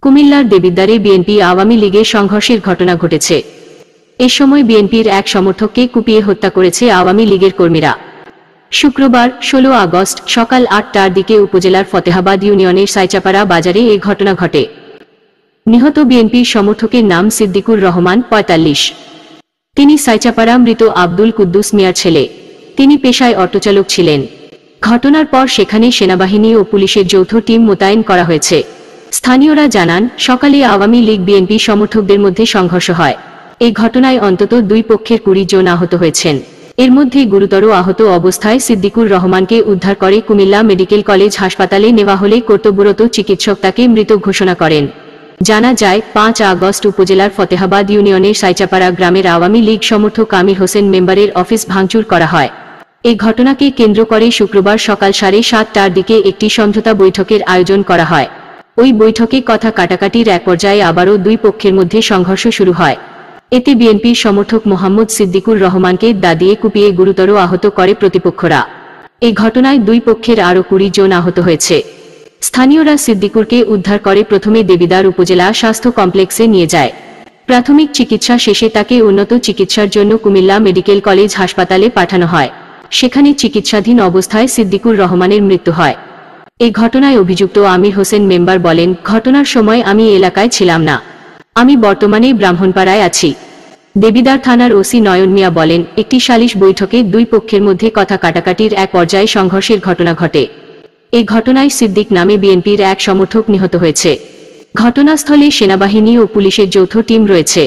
কুমিল্লার দেবিদ্বারে বিএনপি আওয়ামী লীগের সংঘর্ষের ঘটনা ঘটেছে। এ সময় বিএনপির এক সমর্থককে কুপিয়ে হত্যা করেছে আওয়ামী লীগের কর্মীরা। শুক্রবার 16 আগস্ট সকাল 8টার দিকে উপজেলার ফতেহাবাদ ইউনিয়নের সাইচাপাড়া বাজারে এ ঘটনা ঘটে। নিহত বিএনপির সমর্থকের নাম সিদ্দিকুর রহমান 45। তিনি সাইচাপাড়া মৃত আব্দুল কুদ্দুস মিয়ার ছেলে। তিনি পেশায় অটোচালক ছিলেন। ঘটনার পর সেখানে সেনাবাহিনী ও পুলিশের যৌথ টিম মোতায়েন করা হয়েছে। স্থানীয়রা জানান, সকালে আওয়ামী লীগ বিএনপি সমর্থকদের মধ্যে সংঘর্ষ হয়। এই ঘটনায় অন্তত দুই পক্ষের 20 জন আহত হয়েছেন। এর মধ্যে গুরুতর আহত অবস্থায় সিদ্দিকুর রহমানকে উদ্ধার করে কুমিল্লা মেডিকেল কলেজ হাসপাতালে নেওয়া হলে কর্তব্যরত চিকিৎসক তাকে মৃত ঘোষণা করেন। জানা যায়, 5 আগস্ট উপজেলার ফতেহাবাদ ইউনিয়নের সাইচাপাড়া গ্রামের আওয়ামী লীগ সমর্থক আমির হোসেন মেম্বারের অফিস ভাঙচুর করা হয়। এই ঘটনাকে কেন্দ্র করে শুক্রবার সকাল 7:30টার দিকে একটি সমঝোতা বৈঠকের আয়োজন করা হয়। ওই বৈঠকে কথা কাটাকাটির এক পর্যায়ে আবারও দুই পক্ষের মধ্যে সংঘর্ষ শুরু হয়। এতে বিএনপির সমর্থক মোহাম্মদ সিদ্দিকুর রহমানকে দা দিয়ে কুপিয়ে গুরুতর আহত করে প্রতিপক্ষরা। এই ঘটনায় দুই পক্ষের আরও 20 জন আহত হয়েছে। স্থানীয়রা সিদ্দিকুরকে উদ্ধার করে প্রথমে দেবিদ্বার উপজেলা স্বাস্থ্য কমপ্লেক্সে নিয়ে যায়। প্রাথমিক চিকিৎসা শেষে তাকে উন্নত চিকিৎসার জন্য কুমিল্লা মেডিকেল কলেজ হাসপাতালে পাঠানো হয়। সেখানে চিকিৎসাধীন অবস্থায় সিদ্দিকুর রহমানের মৃত্যু হয়। এই ঘটনায় অভিযুক্ত আমির হোসেন মেম্বার বলেন, ঘটনার সময় আমি এলাকায় ছিলাম না। আমি বর্তমানে ব্রাহ্মণপাড়ায় আছি। দেবিদ্বার থানার ওসি নয়ন মিয়া বলেন, একটি সালিশ বৈঠকে দুই পক্ষের মধ্যে কথা কাটাকাটির এক পর্যায়ে সংঘর্ষের ঘটনা ঘটে। এই ঘটনায় সিদ্দিক নামে বিএনপির এক সমর্থক নিহত হয়েছে। ঘটনাস্থলে সেনাবাহিনী ও পুলিশের যৌথ টিম রয়েছে।